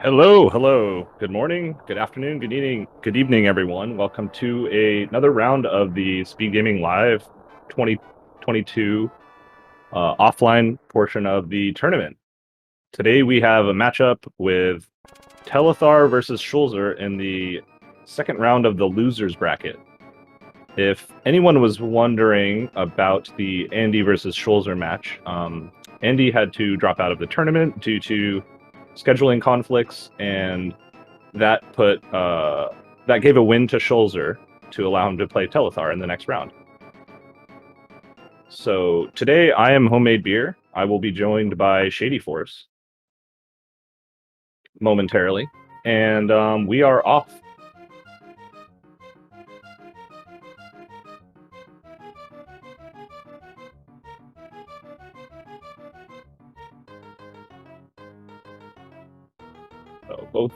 Hello, hello. Good morning, good afternoon, good evening, everyone. Welcome to another round of the SpeedGaming Live 2022 offline portion of the tournament. Today we have a matchup with Telethar versus Schulzer in the second round of the losers bracket. If anyone was wondering about the Andy versus Schulzer match, Andy had to drop out of the tournament due to scheduling conflicts, and that gave a win to Schulzer to allow him to play Telethar in the next round. So today I am Homemade Beer. I will be joined by Shady Force momentarily, and we are off. So both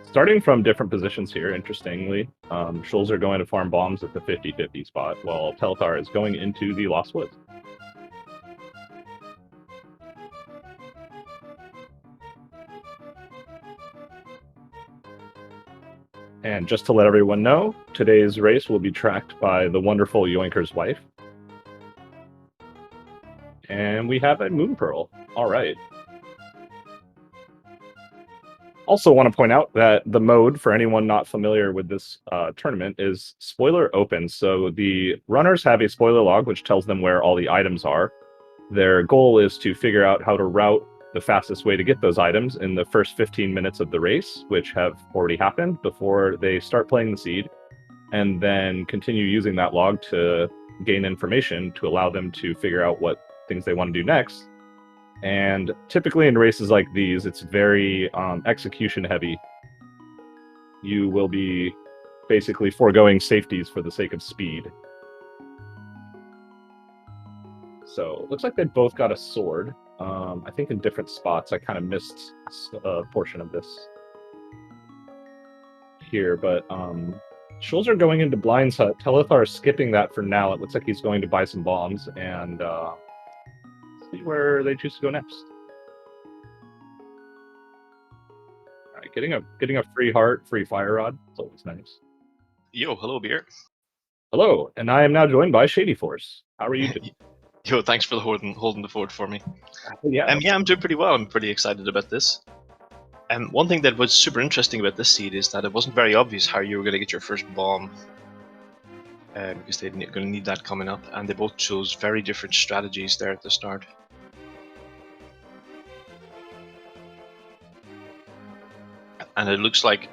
starting from different positions here, interestingly. Schulzer going to farm bombs at the 50-50 spot, while Telethar is going into the Lost Woods. And just to let everyone know, today's race will be tracked by the wonderful Yoinker's wife. And we have a Moon Pearl. All right. Also want to point out that the mode, for anyone not familiar with this tournament, is spoiler open. So the runners have a spoiler log which tells them where all the items are. Their goal is to figure out how to route the fastest way to get those items in the first 15 minutes of the race, which have already happened before they start playing the seed, and then continue using that log to gain information to allow them to figure out what things they want to do next. And typically in races like these, it's very execution heavy. You will be basically foregoing safeties for the sake of speed. So it looks like they both got a sword. I think in different spots. I kind of missed a portion of this here, but Schulzer going into Blind's Hut. Telethar skipping that for now. It looks like he's going to buy some bombs and see where they choose to go next. All right, getting a free heart, free fire rod. It's always nice. Yo, hello, Beer. Hello, and I am now joined by Shady Force. How are you doing? Yo, thanks for holding the fort for me. Yeah, I'm doing pretty well. I'm pretty excited about this. One thing that was super interesting about this seed is that it wasn't very obvious how you were going to get your first bomb, because they're going to need that coming up, and they both chose very different strategies there at the start. And it looks like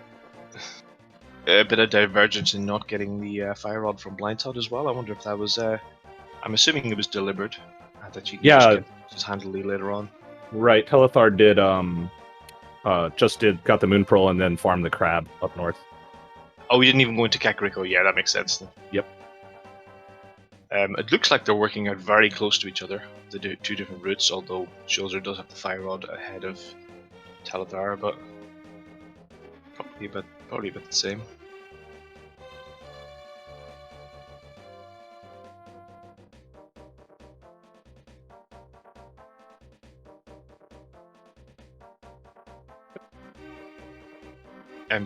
a bit of divergence in not getting the fire rod from Blindshot as well. I wonder if that was. I'm assuming it was deliberate, that you can just get just handily later on. Right, Telethar did got the Moon Pearl and then farmed the crab up north. Oh, we didn't even go into Kakariko. Yeah, that makes sense. Yep. It looks like they're working out very close to each other. They do two different routes, although Schulzer does have the fire rod ahead of Telethar, but probably a bit the same.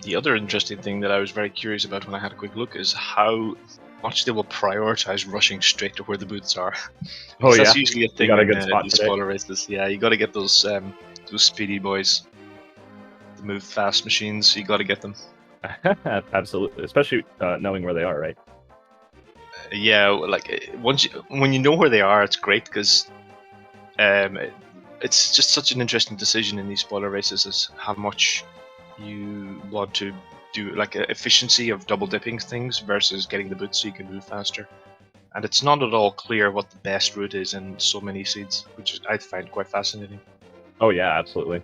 The other interesting thing that I was very curious about when I had a quick look is how much they will prioritize rushing straight to where the boots are. Oh yeah, that's usually a thing in these today. spoiler races. Yeah, you got to get those speedy boys, the move fast machines. You got to get them. Absolutely, especially knowing where they are, right? Yeah, like when you know where they are, it's great because it's just such an interesting decision in these spoiler races is how much you want to do, like efficiency of double dipping things versus getting the boots so you can move faster. And it's not at all clear what the best route is in so many seeds, which I find quite fascinating. Oh yeah, absolutely.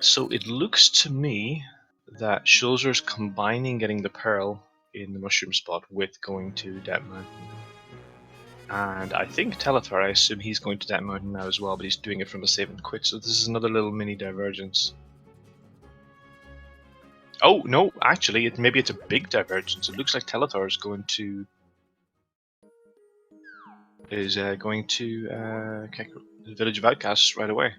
So it looks to me that Schulzer's combining getting the Pearl in the Mushroom spot with going to Dead Mountain. And I think Telethar, I assume he's going to Dead Mountain now as well, but he's doing it from a save and quit, so this is another little mini divergence. Oh, no, actually, maybe it's a big divergence. It looks like Telethar is going to... the Village of Outcasts right away.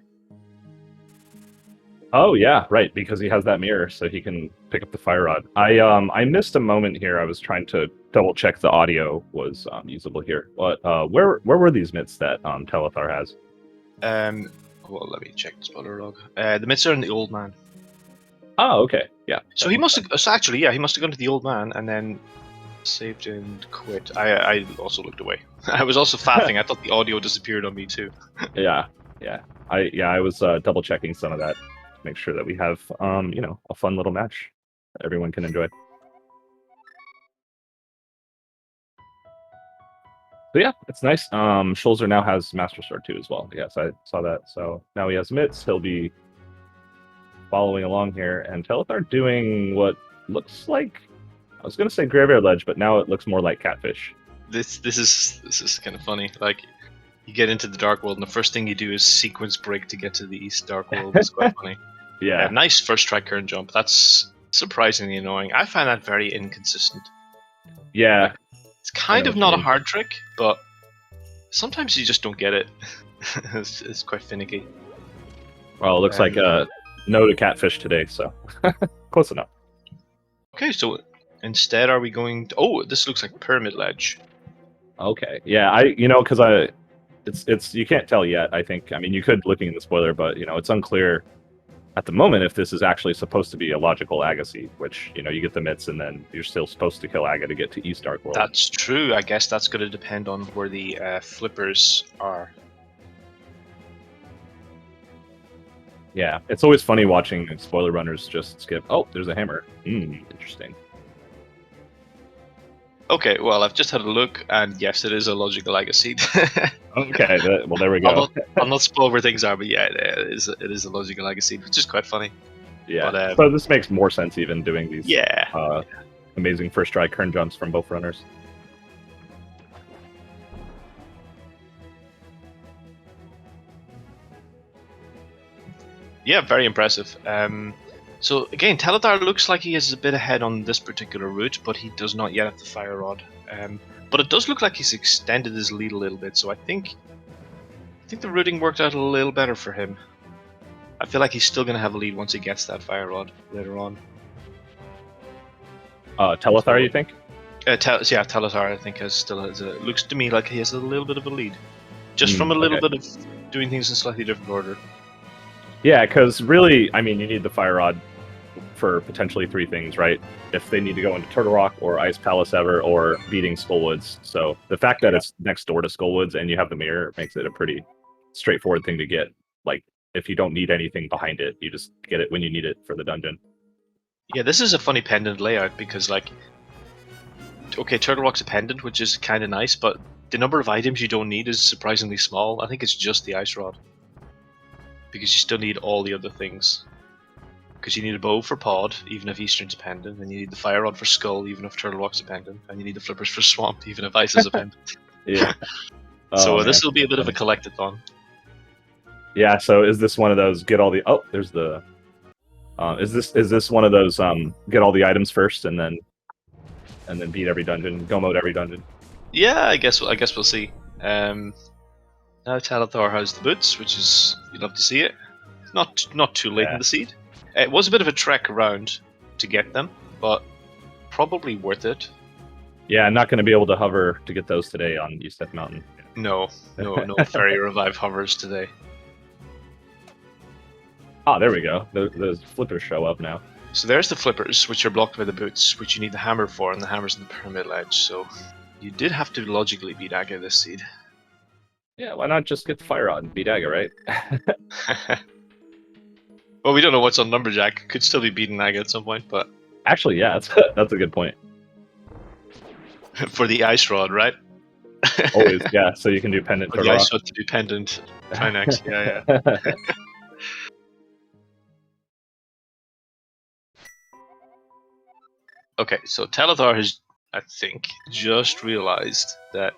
Oh yeah, right, because he has that mirror, so he can pick up the fire rod. I missed a moment here. I was trying to double check the audio was usable here. But where were these mitts that Telethar has? Well, let me check the spoiler log. The mitts are in the Old Man. Oh, okay, yeah. So he must have. So actually, yeah, he must have gone to the Old Man and then saved and quit. I also looked away. I was also faffing. I thought the audio disappeared on me too. Yeah. I was double checking some of that. Make sure that we have, a fun little match that everyone can enjoy. So yeah, it's nice. Schulzer now has Master Sword too as well. Yes, I saw that. So now he has mitts. He'll be following along here, and Telethar doing what looks like, I was gonna say Graveyard Ledge, but now it looks more like Catfish. This is kind of funny. Like, you get into the Dark World, and the first thing you do is sequence break to get to the East Dark World. It's quite funny. Yeah. Nice first try current jump. That's surprisingly annoying. I find that very inconsistent. Yeah. It's kind of not a hard trick, but sometimes you just don't get it. It's quite finicky. Well, it looks like no to Catfish today, so close enough. Okay, so instead are we going to... Oh, this looks like Pyramid Ledge. Okay. Yeah, because it's you can't tell yet, I think. I mean, you could looking in the spoiler, but it's unclear at the moment if this is actually supposed to be a logical Agassiz, which, you get the mitts and then you're still supposed to kill Aga to get to East Dark World. That's true. I guess that's going to depend on where the flippers are. Yeah, it's always funny watching spoiler runners just skip. Oh, there's a hammer. Interesting. Okay, well, I've just had a look, and yes, it is a logical Agassiz. Okay, well, there we go. I'll not spoil where things are, but yeah, it is a logical Agassiz, which is quite funny. Yeah, but, so this makes more sense even doing these yeah. Amazing first try kern jumps from both runners. Yeah, very impressive. So again, Telethar looks like he is a bit ahead on this particular route, but he does not yet have the fire rod. But it does look like he's extended his lead a little bit, so I think the routing worked out a little better for him. I feel like he's still going to have a lead once he gets that fire rod later on. Telethar, you think? Telethar, I think, looks to me like he has a little bit of a lead, just from a little bit of doing things in slightly different order. Yeah, because really, I mean, you need the fire rod for potentially 3 things, right? If they need to go into Turtle Rock or Ice Palace Ever or beating Skullwoods. So the fact that it's next door to Skullwoods and you have the mirror makes it a pretty straightforward thing to get. Like, if you don't need anything behind it, you just get it when you need it for the dungeon. Yeah, this is a funny pendant layout because, like, okay, Turtle Rock's a pendant, which is kind of nice, but the number of items you don't need is surprisingly small. I think it's just the Ice Rod. Because you still need all the other things. Because you need a bow for Pod, even if Eastern's a pendant, and you need the fire rod for Skull, even if Turtle Rock's a pendant, and you need the flippers for Swamp, even if Ice is a pendant. Yeah. So this will be a bit of a collectathon. Yeah. So is this one of those get all the? Oh, there's the. Is this one of those get all the items first and then beat every dungeon, go mode every dungeon? Yeah, I guess we'll see. Now Telethar has the boots, which is, you'd love to see it. Not too late in the seed. It was a bit of a trek around to get them, but probably worth it. Yeah, I'm not going to be able to hover to get those today on East Death Mountain. No Fairy Revive hovers today. Ah, there we go. Those flippers show up now. So there's the flippers, which are blocked by the boots, which you need the hammer for, and the hammer's in the Pyramid Ledge, so you did have to logically beat Aga this seed. Yeah, why not just get the fire rod and beat Aga, right? Well, we don't know what's on Lumberjack. Could still be beating Aga at some point, but... Actually, yeah, that's a good point. For the Ice Rod, right? Always, yeah, so you can do pendant. For the Ice Rod to do pendant. Try next, yeah. Okay, so Telethar has, I think, just realized that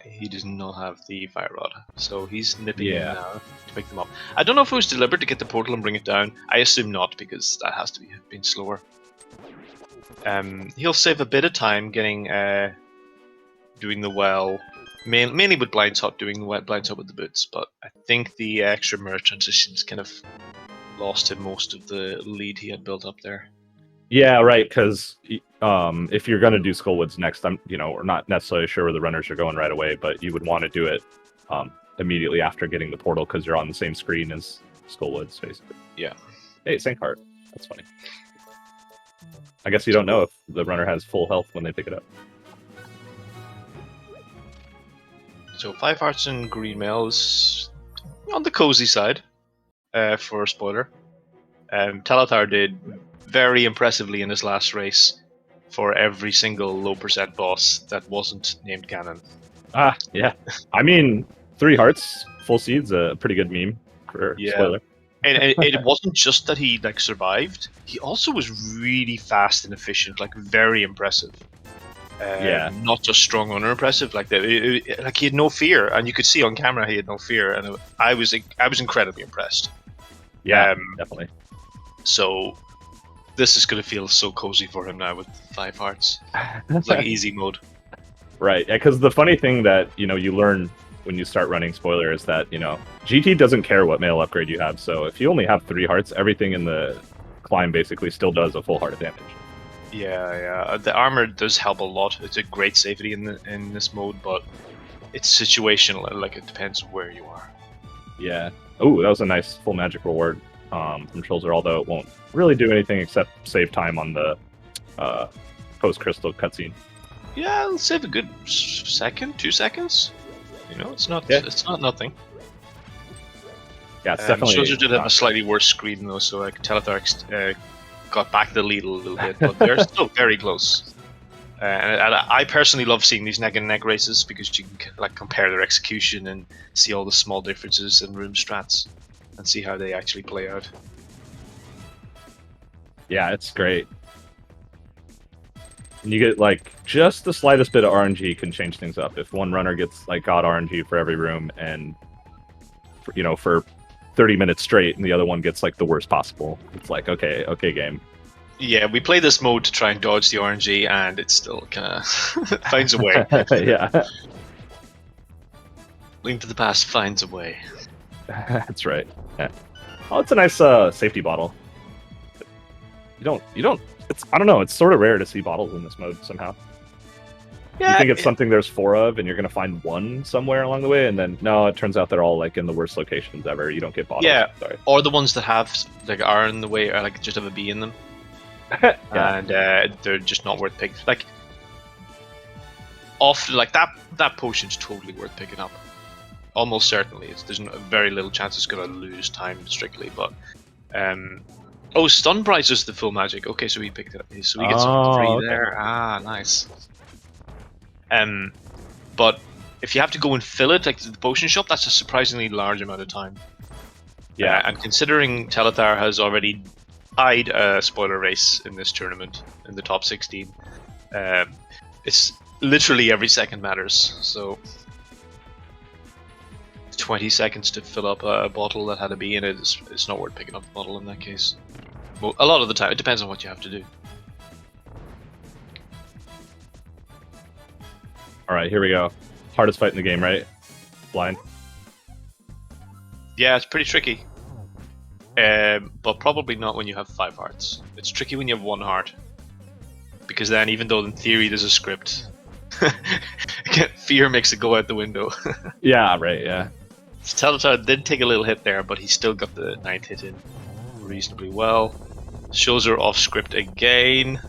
he does not have the fire rod, so he's nipping in Yeah. now to pick them up. I don't know if it was deliberate to get the portal and bring it down. I assume not, because that has to be been slower. He'll save a bit of time getting doing the well, mainly with Blind Top, doing the Blind Top with the boots. But I think the extra mirror transitions kind of lost him most of the lead he had built up there. Yeah, right. Because if you're going to do Skullwoods next, we're not necessarily sure where the runners are going right away, but you would want to do it immediately after getting the portal because you're on the same screen as Skullwoods, basically. Yeah. Hey, Saint Heart. That's funny. I guess you don't know if the runner has full health when they pick it up. So 5 hearts and green mail is on the cozy side for a spoiler. Telethar did very impressively in his last race for every single low percent boss that wasn't named Ganon. Ah, yeah. I mean, 3 hearts, full seed's a pretty good meme for spoiler. And it wasn't just that he survived. He also was really fast and efficient, very impressive. Not just strong or impressive, he had no fear, and you could see on camera he had no fear, and I was incredibly impressed. Yeah, definitely. So this is going to feel so cozy for him now with 5 hearts. It's like easy mode. Right, because the funny thing that you learn when you start running spoiler is that GT doesn't care what mail upgrade you have. So if you only have 3 hearts, everything in the climb basically still does a full heart of damage. Yeah. The armor does help a lot. It's a great safety in this mode, but it's situational. It depends where you are. Yeah. Oh, that was a nice full magic reward from Schulzer, although it won't really do anything except save time on the post-crystal cutscene. Yeah, it'll save a good 2 seconds. It's not nothing. Yeah, it's definitely. Schulzer did have a slightly worse screen though, so Telethar got back the lead a little bit, but they're still very close. And I personally love seeing these neck and neck races because you can compare their execution and see all the small differences in room strats and see how they actually play out. Yeah, it's great. And you get just the slightest bit of RNG can change things up. If one runner gets God RNG for every room and for 30 minutes straight, and the other one gets the worst possible, it's okay game. Yeah, we play this mode to try and dodge the RNG, and it still kind of finds a way. Yeah. Link to the Past finds a way. That's right. Yeah. Oh, it's a nice safety bottle. You don't. I don't know. It's sort of rare to see bottles in this mode somehow. Yeah, you think it's something there's 4 of, and you're gonna find one somewhere along the way, and then no, it turns out they're all in the worst locations ever. You don't get bottles. Yeah, sorry. Or the ones that have are in the way, or just have a B in them, yeah. And they're just not worth picking. That potion's totally worth picking up. Almost certainly, there's very little chance it's gonna lose time strictly, but oh, Stun Price is the full magic. Okay, so he picked it up. So he gets free there. Ah, nice. But if you have to go and fill it, the potion shop, that's a surprisingly large amount of time. Yeah. And considering Telethar has already tied a spoiler race in this tournament, in the top 16, it's literally every second matters. So 20 seconds to fill up a bottle that had a B in it, it's not worth picking up the bottle in that case. Well, a lot of the time, it depends on what you have to do. Alright, here we go. Hardest fight in the game, right? Blind. Yeah, it's pretty tricky. But probably not when you have 5 hearts. It's tricky when you have 1 heart. Because then, even though in theory there's a script, fear makes it go out the window. Yeah, right, yeah. Telethar did take a little hit there, but he still got the 9th hit in reasonably well. Schulzer off script again.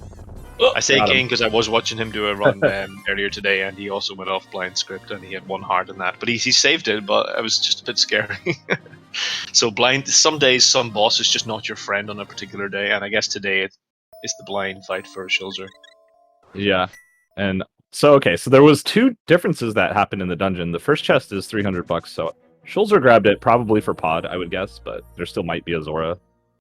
I say again because I was watching him do a run earlier today, and he also went off blind script, and he had 1 heart in that. But he saved it, but it was just a bit scary. So blind. Some days, some boss is just not your friend on a particular day, and I guess today it's the blind fight for Schulzer. Yeah, and so there was 2 differences that happened in the dungeon. The first chest is $300, so Schulzer grabbed it probably for pod, I would guess, but there still might be a Zora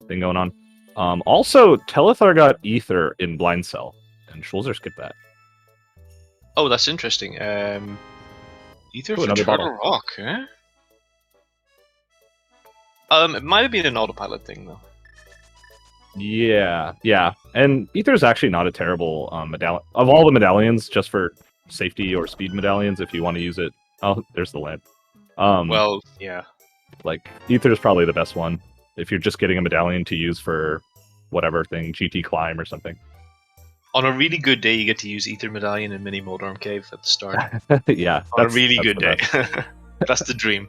thing going on. Also, Telethar got Ether in Blind Cell, and Schulzer skipped that. Oh, that's interesting. Ether Ooh, for another Turtle bottle. Rock, eh? It might have been an autopilot thing though. Yeah, yeah. And Ether's actually not a terrible medallion. Of all the medallions, just for safety or speed medallions, if you want to use it. Oh, there's the lamp. Well, yeah. Like, Ether's probably the best one. If you're just getting a medallion to use for whatever thing, GT Climb or something. On a really good day, you get to use Ether Medallion in Mini Motorarm Cave at the start. Yeah. On a really that's good the day. best. That's the dream.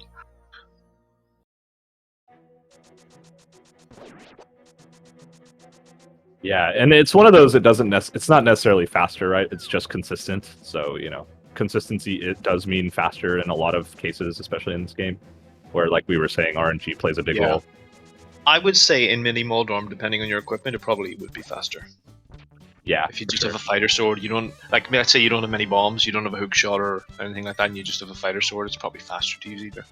Yeah, and it's one of those that doesn't it's not necessarily faster, right? It's just consistent. So, consistency, it does mean faster in a lot of cases, especially in this game, where, like we were saying, RNG plays a big Yeah. role. I would say in Mini Motorarm, depending on your equipment, it probably would be faster. Yeah, If you just have a fighter sword, you don't like. Let's say you don't have many bombs, you don't have a hook shot or anything like that, and you just have a fighter sword. It's probably faster to use either.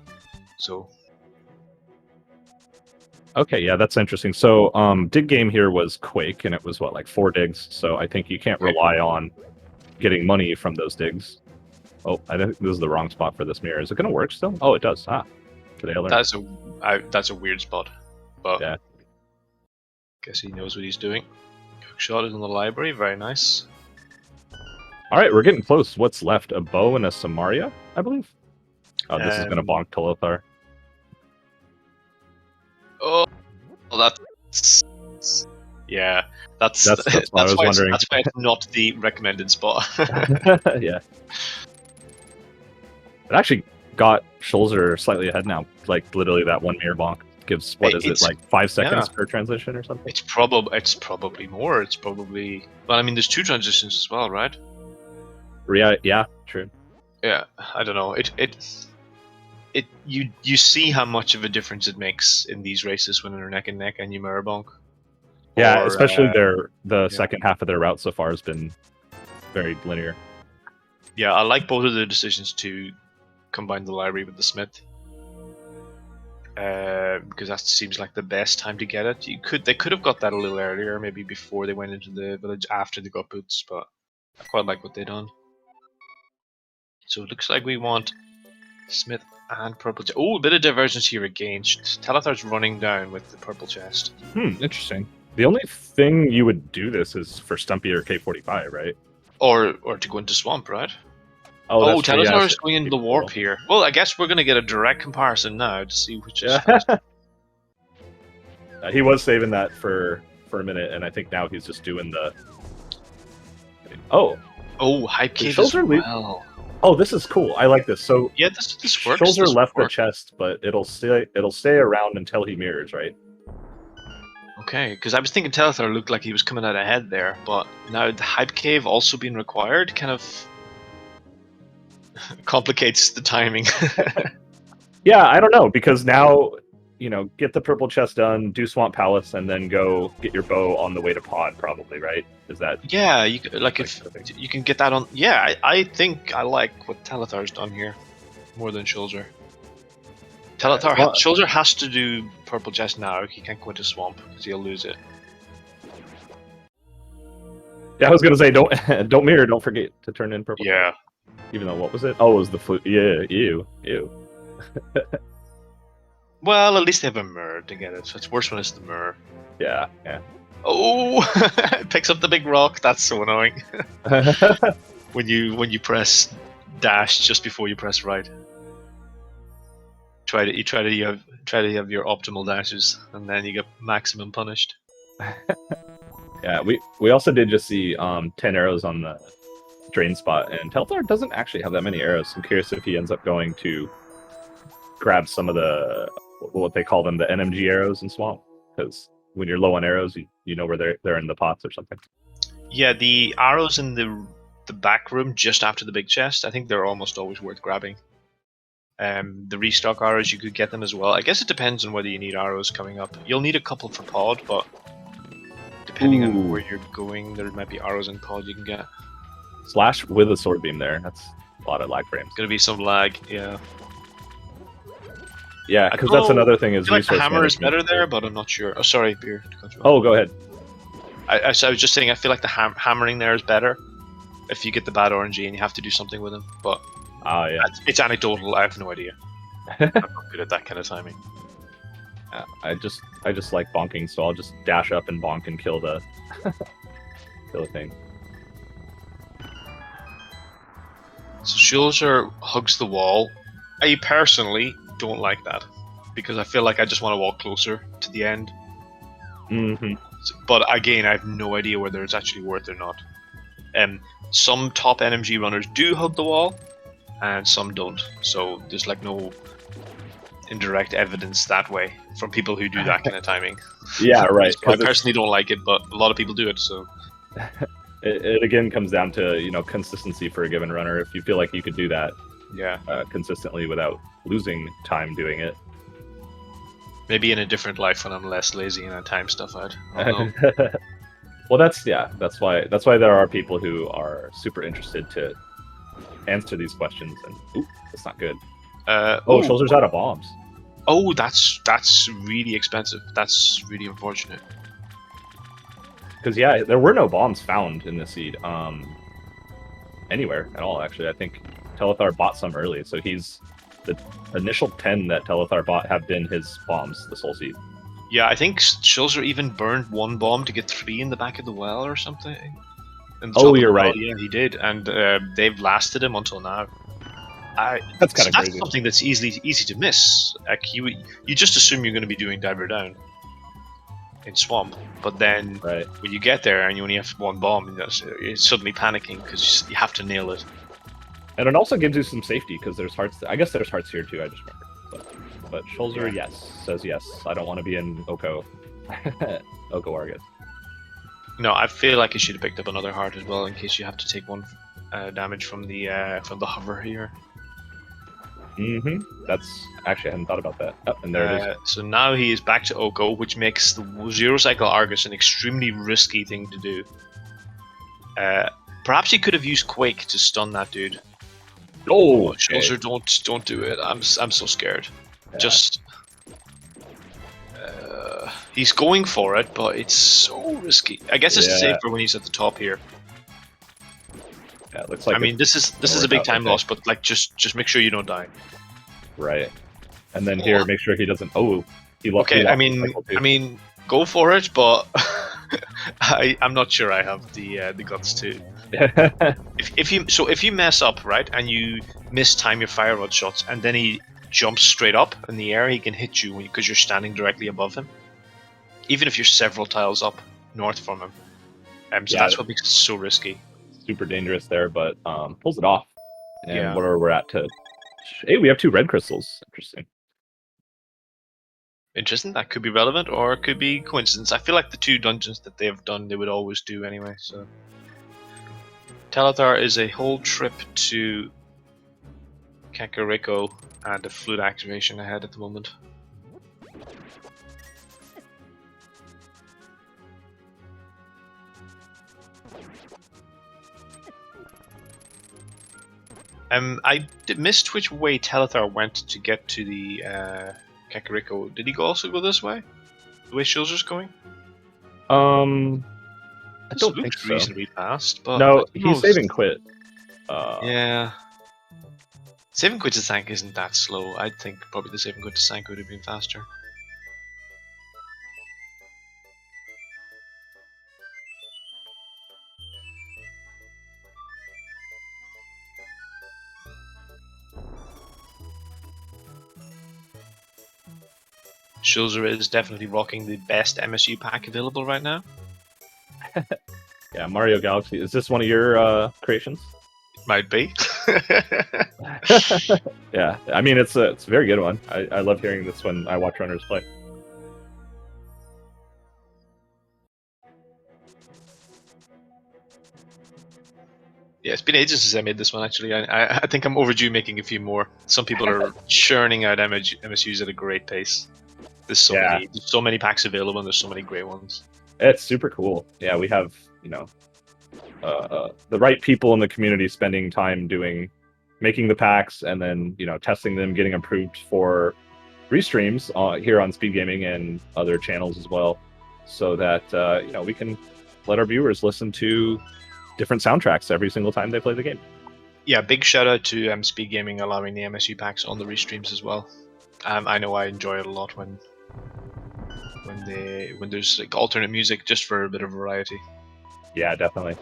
So Okay, yeah, that's interesting. So, dig game here was Quake, and it was what, like 4 digs. So I think you can't rely on getting money from those digs. Oh, I think this is the wrong spot for this mirror. Is it going to work still? Oh, it does. Ah, today I learned. that's a weird spot, but Yeah. guess he knows what he's doing. Hook shot is in the library. Very nice. All right, we're getting close. What's left? A bow and a Samaria, I believe. Oh, this is going to bonk Telethar. Oh, well, yeah. That's what I was wondering. That's why it's not the recommended spot. Yeah. It actually got Schulzer slightly ahead now. Like, literally that one mirror bonk gives, what is it, like 5 seconds per transition or something? It's probably more. It's probably... Well, I mean, there's 2 transitions as well, right? Yeah, true. Yeah, I don't know. You see how much of a difference it makes in these races when they're neck and neck and you mirror bonk. Yeah, especially the second half of their route so far has been very linear. Yeah, I like both of the decisions to combine the library with the smith. Because that seems like the best time to get it. They could have got that a little earlier, maybe before they went into the village after they got boots, but I quite like what they done. So it looks like we want smith and purple chest. Oh, a bit of divergence here again. Telethar's running down with the purple chest. Interesting. The only thing you would do this is for Stumpy or K45, right? Or to go into swamp, right? Oh, Telethar is going into the warp here. Well, I guess we're going to get a direct comparison now to see which is he was saving that for a minute, and I think now he's just doing the... Oh, hype cave as well. Oh, this is cool. I like this. So yeah, this works. Schulzer left the chest, but it'll stay around until he mirrors, right? Okay, because I was thinking Telethar looked like he was coming out ahead there, but now the hype cave also being required kind of complicates the timing. Yeah, I don't know, because now, get the purple chest done, do Swamp Palace, and then go get your bow on the way to pod, probably, right? Is that... Yeah, you can get that on... Yeah, I think I like what Telethar's done here, more than Schulzer. Schulzer has to do purple chest now. He can't go into swamp, because he'll lose it. Yeah, I was gonna say, don't mirror, don't forget to turn in purple. Yeah. Even though, what was it? Oh, it was the flute. Yeah, ew. Well, at least they have a mirror to get it, so it's worse when it's the mirror. Yeah. Oh! It picks up the big rock. That's so annoying. when you press dash just before you press right. Try to have your optimal dashes, and then you get maximum punished. Yeah, we also did just see 10 arrows on the drain spot, and Telethar doesn't actually have that many arrows. I'm curious if he ends up going to grab some of the, what they call them, the NMG arrows in swamp, because when you're low on arrows, you know where they're in the pots or something. Yeah, the arrows in the back room just after the big chest, I think they're almost always worth grabbing. The restock arrows, you could get them as well. I guess it depends on whether you need arrows coming up. You'll need a couple for pod, but depending on where you're going, there might be arrows in pod you can get. Slash with a sword beam there. That's a lot of lag frames. Gonna be some lag, yeah. Yeah, I because don't that's know, another thing I is feel like the resource hammer is management. better there, but I'm not sure. Oh, sorry, beer. To cut you off. Oh, go ahead. So I was just saying, I feel like the hammering there is better if you get the bad RNG and you have to do something with him. But Yeah. it's anecdotal. I have no idea. I'm not good at that kind of timing. I just like bonking, so I'll just dash up and bonk and kill the kill the thing. So Schulzer hugs the wall. I personally don't like that because I feel like I just want to walk closer to the end. Mm-hmm. But again, I have no idea whether it's actually worth it or not. Some top NMG runners do hug the wall, and some don't. So there's like no indirect evidence that way from people who do that kind of timing. Yeah, right. So I personally don't like it, but a lot of people do it. So it again comes down to consistency for a given runner. If you feel like you could do that, yeah, consistently without losing time doing it. Maybe in a different life when I'm less lazy and I time stuff out. Well, that's why there are people who are super interested to answer these questions. And ooh, that's not good. Schulzer's out of bombs. Oh, that's really expensive. That's really unfortunate. Because yeah, there were no bombs found in the seed, anywhere at all. Actually, I think Telethar bought some early, so he's the initial 10 that Telethar bought have been his bombs this whole seed. Yeah, I think Schulzer even burned one bomb to get 3 in the back of the well or something. Oh, you're right. Yeah, he did, and they've lasted him until now. That's kind of crazy. That's something that's easy to miss. Like you just assume you're going to be doing diver down in swamp, but then when you get there and you only have one bomb, you're suddenly panicking because you have to nail it. And it also gives you some safety because there's hearts. I guess there's hearts here too. I just remember. But Schulzer, says yes. I don't want to be in Oko. Oko Argus. No, I feel like you should have picked up another heart as well in case you have to take one damage from the hover here. Mm-hmm. That's actually I hadn't thought about that. Oh, and there it is. So now he is back to Oko, which makes the Zero Cycle Argus an extremely risky thing to do. Perhaps he could have used Quake to stun that dude. Oh, Schulzer, don't do it. I'm so scared. Yeah. Just he's going for it, but it's so risky. I guess it's safer when he's at the top here. Yeah, it looks like. I mean, this is a big time loss, but like just make sure you don't die. Right. And then here, make sure he doesn't. Oh, he lost. Okay, I mean, go for it, but I'm not sure I have the guts to. if you mess up, right, and you mistime your fire rod shots, and then he jumps straight up in the air, he can hit you because you're standing directly above him, even if you're several tiles up north from him. So that's what makes it so risky. Super dangerous there, but pulls it off. And where we're at to. Hey, we have 2 red crystals. Interesting. That could be relevant, or it could be coincidence. I feel like the 2 dungeons that they've done, they would always do anyway. So, Telethar is a whole trip to Kakariko and a flute activation ahead at the moment. I missed which way Telethar went to get to the Kakariko. Did he also go this way? The way Schulzer's going? I don't think so. Reasonably fast, but no, he's saving quit. Yeah. Saving quit to Sank isn't that slow. I think probably the saving quit to Sank would have been faster. Schulzer is definitely rocking the best MSU pack available right now. Yeah, Mario Galaxy. Is this one of your creations? It might be. Yeah, I mean it's a very good one. I love hearing this when I watch runners play. Yeah, it's been ages since I made this one, actually. I think I'm overdue making a few more. Some people are churning out MSUs at a great pace. There's so many packs available, and there's so many great ones. It's super cool. Yeah, we have, the right people in the community spending time making the packs, and then, testing them, getting approved for restreams here on SpeedGaming and other channels as well, so that we can let our viewers listen to different soundtracks every single time they play the game. Yeah, big shout out to SpeedGaming allowing the MSU packs on the restreams as well. I know I enjoy it a lot when there's like alternate music just for a bit of variety. Yeah, definitely.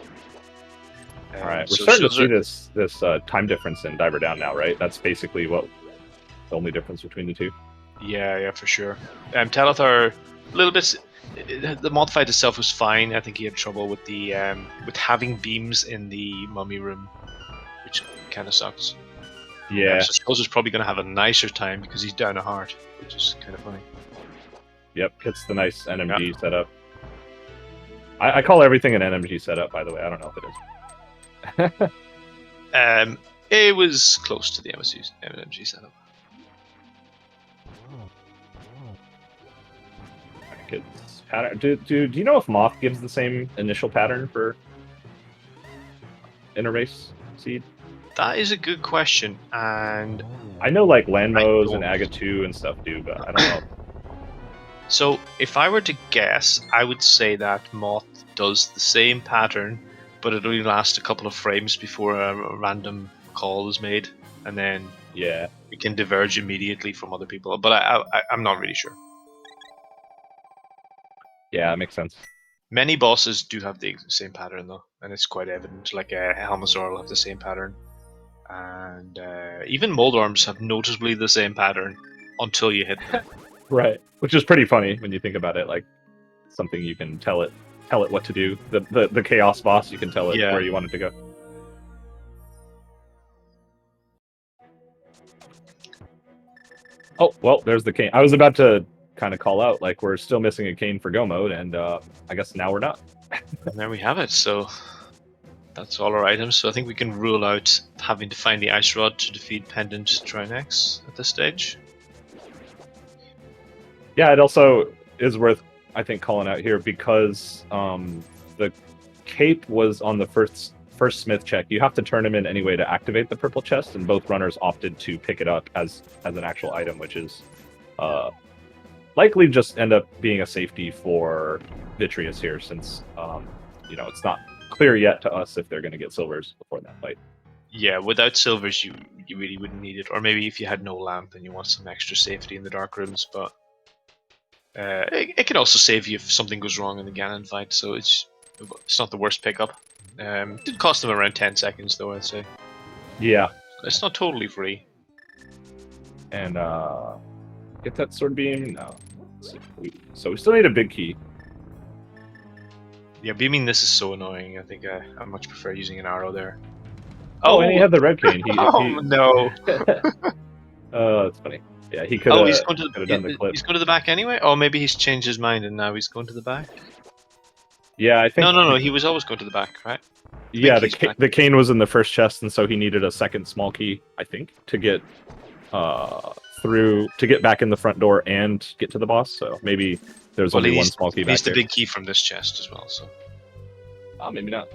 All right, we're so starting to Schulzer, see this time difference in Diver Down now, right? That's basically what the only difference between the two. Yeah, for sure. Telethar, a little bit. The mod fight itself was fine. I think he had trouble with the with having beams in the mummy room, which kind of sucks. Yeah. So Schulzer's probably going to have a nicer time because he's down a heart, which is kind of funny. Yep, gets the nice NMG setup. I call everything an NMG setup, by the way. I don't know if it is. It was close to the MSG setup. Pattern. Do you know if Moth gives the same initial pattern for Interrace Seed? That is a good question, and I know like Landmos and Aga 2 and stuff do, but I don't know. So if I were to guess, I would say that Moth does the same pattern, but it only lasts a couple of frames before a random call is made, and then it can diverge immediately from other people. But I'm not really sure. Yeah, that makes sense. Many bosses do have the same pattern though, and it's quite evident. Like Helmasaur will have the same pattern, and even Moldorms have noticeably the same pattern until you hit them. Right, which is pretty funny when you think about it. Like something you can tell it what to do. The Chaos boss, you can tell it where you want it to go. Oh well, there's the cane. I was about to kind of call out like we're still missing a cane for Go mode, and I guess now we're not. And there we have it. So that's all our items. So I think we can rule out having to find the Ice Rod to defeat Pendant Trinex at this stage. Yeah, it also is worth, I think, calling out here because the cape was on the first Smith check. You have to turn him in anyway to activate the purple chest, and both runners opted to pick it up as an actual item, which is likely just end up being a safety for Vitreous here, since it's not clear yet to us if they're going to get silvers before that fight. Yeah, without silvers, you really wouldn't need it, or maybe if you had no lamp and you want some extra safety in the dark rooms, but. It can also save you if something goes wrong in the Ganon fight, so it's not the worst pickup. It did cost them around 10 seconds, though, I'd say. Yeah. It's not totally free. And get that sword beam? No. So we still need a big key. Yeah, beaming this is so annoying. I think I much prefer using an arrow there. Oh, and he had the red cane. No. Oh, that's funny. Yeah, he could. He's going to he's going to the back anyway. Oh, maybe he's changed his mind and now he's going to the back. Yeah, I think. No. He was always going to the back, right? Yeah, the cane was in the first chest, and so he needed a second small key, I think, to get back in the front door and get to the boss. So maybe there's only one small key back there. He's the big key from this chest as well. So. Maybe not.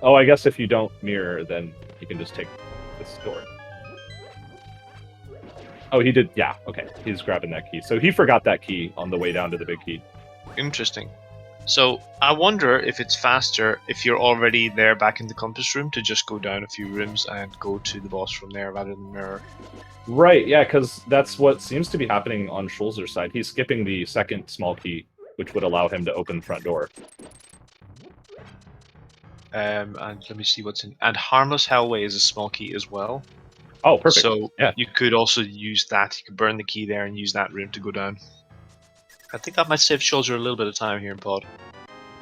Oh, I guess if you don't mirror, then you can just take this door. Oh, he did. Yeah, okay. He's grabbing that key. So he forgot that key on the way down to the big key. Interesting. So I wonder if it's faster if you're already there back in the compass room to just go down a few rooms and go to the boss from there rather than mirror. Right, yeah, because that's what seems to be happening on Schulzer's side. He's skipping the second small key, which would allow him to open the front door. And let me see what's in. And Harmless Hellway is a small key as well. Oh, perfect. So yeah. You could also use that. You could burn the key there and use that room to go down. I think that might save Schulzer a little bit of time here in pod.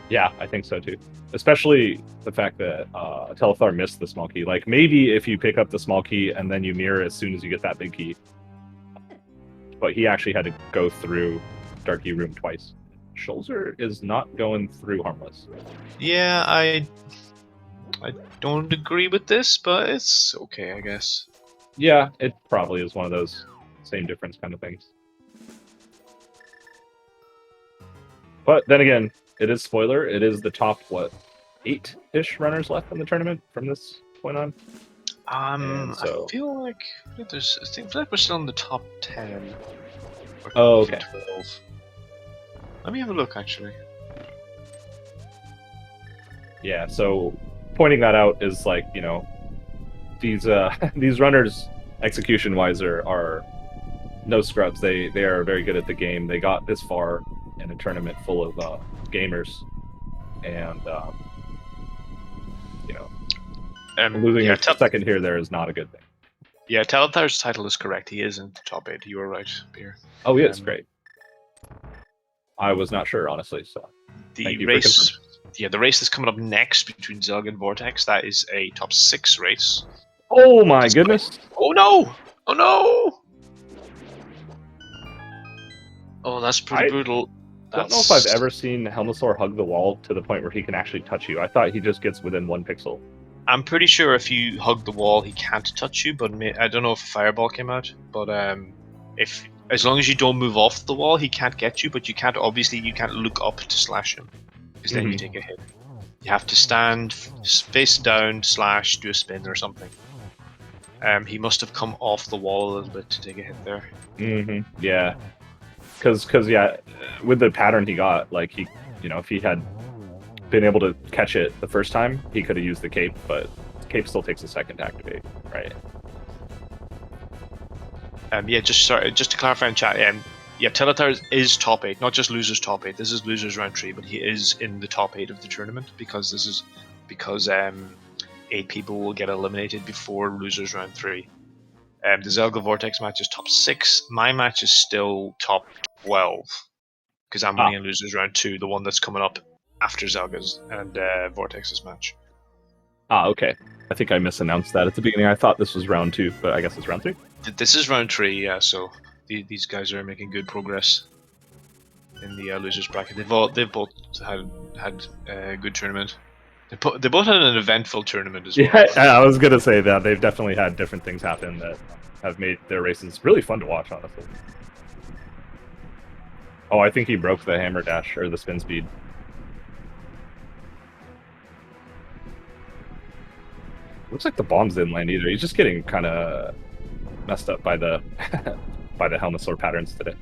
Yeah, I think so too. Especially the fact that Telethar missed the small key. Like, maybe if you pick up the small key and then you mirror as soon as you get that big key. But he actually had to go through Dark Key Room twice. Schulzer is not going through Harmless. Yeah, I don't agree with this, but it's okay, I guess. Yeah, it probably is one of those same difference kind of things. But then again, it is spoiler. It is the top, 8-ish runners left in the tournament from this point on? And so, I feel like there's. I feel like we're still in the top 10 or oh, even okay. 12. Let me have a look, actually. Yeah, so pointing that out is like, you know, these these runners execution wise are no scrubs. They are very good at the game. They got this far in a tournament full of gamers, and you know, losing Yeah, a second here there is not a good thing. yeah, Telethar's title is correct. He is in the top 8. You were right, Beer. Oh, yeah, it's great. I was not sure, honestly. So thank you for confirming. Yeah, the race that's coming up next between Zelg and Vortex, that is a top 6 race. Oh my goodness! Oh no! Oh no! Oh, that's pretty brutal. I don't know if I've ever seen Helmosaur hug the wall to the point where he can actually touch you. I thought he just gets within 1 pixel. I'm pretty sure if you hug the wall, he can't touch you. But I don't know if a fireball came out. But if as long as you don't move off the wall, he can't get you. But you can't look up to slash him, because then you take a hit. You have to stand face down, slash, do a spin or something. He must have come off the wall a little bit to take a hit there. Yeah, because yeah, with the pattern he got, like if he had been able to catch it the first time, he could have used the cape, but the cape still takes a second to activate, right? Yeah, just to clarify in chat, yeah, Telethar is top 8, not just losers top 8. This is losers round 3, but he is in the top 8 of the tournament because 8 people will get eliminated before losers round 3. The Zelga Vortex match is top 6. My match is still top 12 because I'm only in losers round 2, the one that's coming up after Zelga's and Vortex's match. Okay. I think I misannounced that at the beginning. I thought this was round 2, but I guess it's round 3. This is round 3, yeah. So these guys are making good progress in the losers bracket. They've both had a good tournament. They both had an eventful tournament as well. Yeah, I was gonna say that they've definitely had different things happen that have made their races really fun to watch, honestly. Oh, I think he broke the hammer dash or the spin speed. Looks like the bombs didn't land either. He's just getting kind of messed up by the by the Helmosaur patterns today.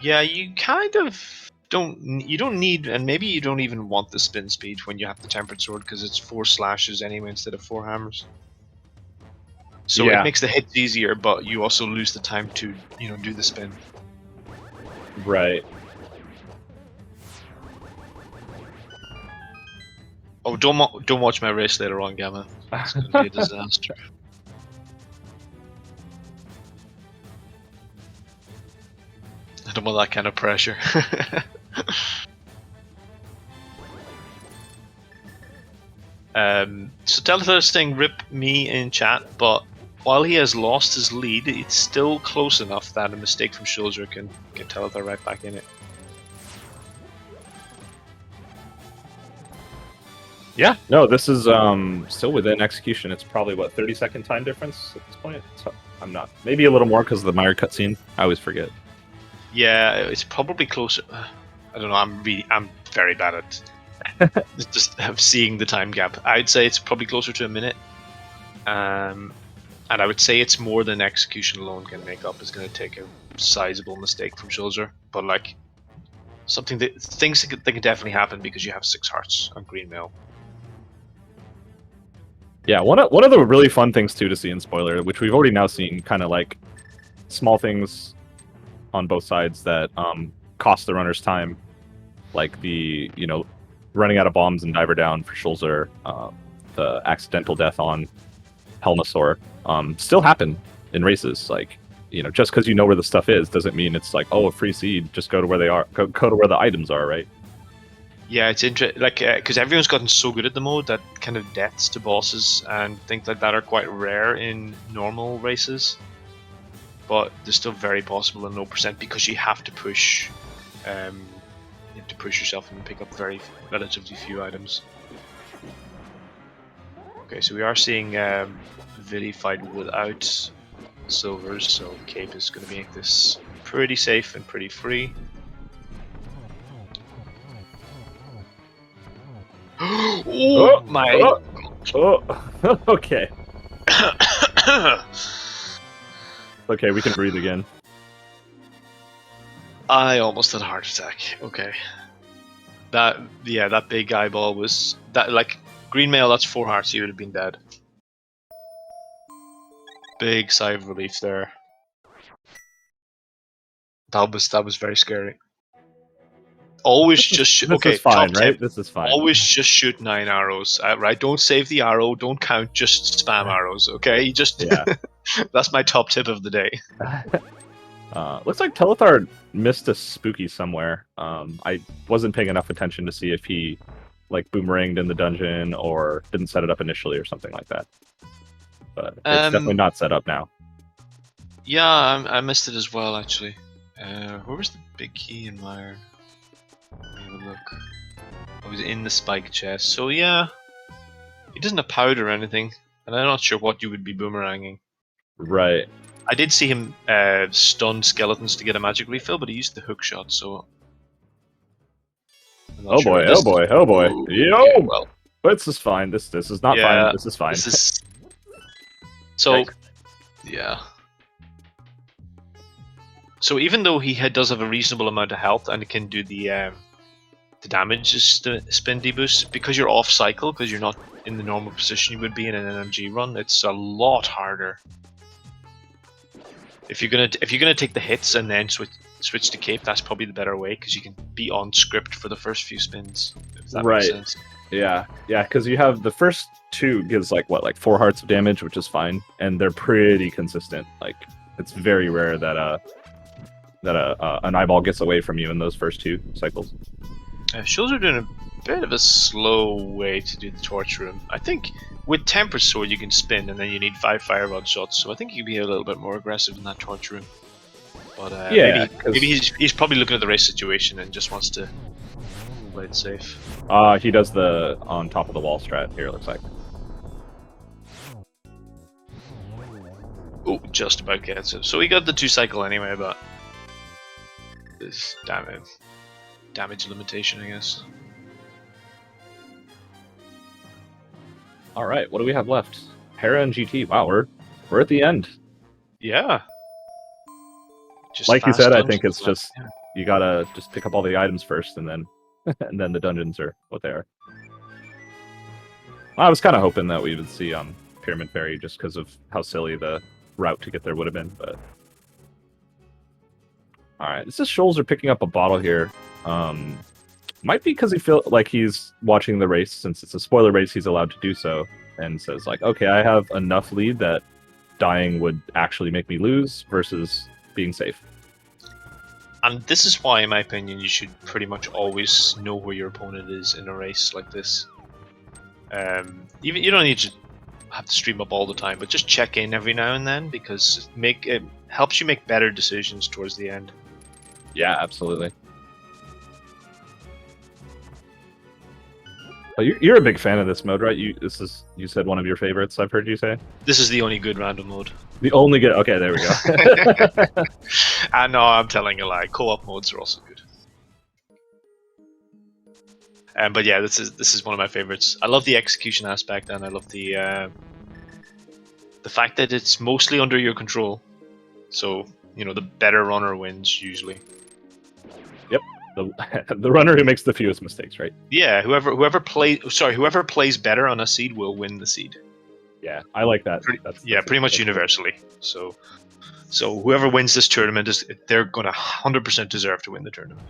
Yeah, you kind of don't need, and maybe you don't even want the spin speed when you have the tempered sword, because it's 4 slashes anyway instead of 4 hammers. So it makes the hits easier, but you also lose the time to do the spin. Right. Oh, don't watch my race later on, Gamma. It's going to be a disaster. I don't want that kind of pressure. So Telethar saying rip me in chat, but while he has lost his lead, it's still close enough that a mistake from Schulzer can get Telethar right back in it. Yeah, no, this is still within execution. It's probably, what, 30-second time difference at this point? So I'm not. Maybe a little more because of the Meyer cutscene. I always forget. Yeah, it's probably closer. I don't know. I'm very bad at just seeing the time gap. I'd say it's probably closer to a minute. And I would say it's more than execution alone can make up. It's going to take a sizable mistake from Schulzer, but like things that can definitely happen because you have 6 hearts on green mail. Yeah, one of the really fun things too to see in spoiler, which we've already now seen, kind of like small things on both sides that cost the runners time, like the running out of bombs and diver down for Schulzer, the accidental death on Helmosaur, still happen in races. Like, just because you know where the stuff is doesn't mean it's like, oh, a free seed, just go to where they are, go to where the items are, right? Yeah, it's interesting, like, because everyone's gotten so good at the mode that kind of deaths to bosses and things like that are quite rare in normal races, but they're still very possible in low percent because you have to push. You have to push yourself and pick up relatively few items. Okay, so we are seeing Vili fight without silvers, so Cape is going to make this pretty safe and pretty free. Oh my! Oh, okay. Okay, we can breathe again. I almost had a heart attack. Okay. That big eyeball was that like green mail. That's 4 hearts. You would have been dead. Big sigh of relief there. That was very scary. Always just This okay. is fine, Top right? tip. This is fine. Always just shoot 9 arrows. Right? Don't save the arrow. Don't count. Just spam arrows. Okay. You just Yeah. that's my top tip of the day. Looks like Telethar missed a spooky somewhere. I wasn't paying enough attention to see if he like boomeranged in the dungeon or didn't set it up initially or something like that. But it's definitely not set up now. Yeah, I missed it as well actually. Where was the big key in my? Have a look. I was in the spike chest. So yeah, he doesn't have powder or anything, and I'm not sure what you would be boomeranging. Right. I did see him stun skeletons to get a magic refill, but he used the hook shot, so. Oh boy! Oh boy! Oh boy! Ooh, Yo! okay, well, This is fine. This is not fine. This is fine. This is... So, Right. yeah. So even though he does have a reasonable amount of health and can do the damage spin deboost, because you're off cycle, because you're not in the normal position you would be in an NMG run, it's a lot harder. If you're gonna take the hits and then switch to cape, that's probably the better way because you can be on script for the first few spins. If that makes sense. Yeah, because you have the first 2 gives like 4 hearts of damage, which is fine, and they're pretty consistent. Like it's very rare that an eyeball gets away from you in those first 2 cycles. Schulzer doing a bit of a slow way to do the torch room. I think with Temper Sword you can spin and then you need 5 fire rod shots, so I think you can be a little bit more aggressive in that torch room. But maybe he's probably looking at the race situation and just wants to play it safe. He does the on top of the wall strat here, it looks like. Oh, just about gets it. So he got the 2 cycle anyway, but this damage limitation, I guess. All right, what do we have left? Hera and GT. Wow, we're at the end. Yeah. Just like you said, I think it's left. just you gotta just pick up all the items first, and then and then the dungeons are what they are. I was kind of hoping that we would see Pyramid Fairy just because of how silly the route to get there would have been, but. Alright, this is Schulzer picking up a bottle here. Might be because he feels like he's watching the race, since it's a spoiler race, he's allowed to do so, and says like, okay, I have enough lead that dying would actually make me lose versus being safe. And this is why, in my opinion, you should pretty much always know where your opponent is in a race like this. Even you don't need to have to stream up all the time, but just check in every now and then because it helps you make better decisions towards the end. Yeah, absolutely. Well, you're a big fan of this mode, right? You said one of your favorites. I've heard you say. This is the only good random mode. The only good. Okay, there we go. I know, I'm telling a lie. Co-op modes are also good. But yeah, this is one of my favorites. I love the execution aspect, and I love the fact that it's mostly under your control. So the better runner wins usually. Yep. The runner who makes the fewest mistakes, right? Yeah, whoever plays better on a seed will win the seed. Yeah, I like that. Pretty much universally. So whoever wins this tournament they're gonna 100% deserve to win the tournament.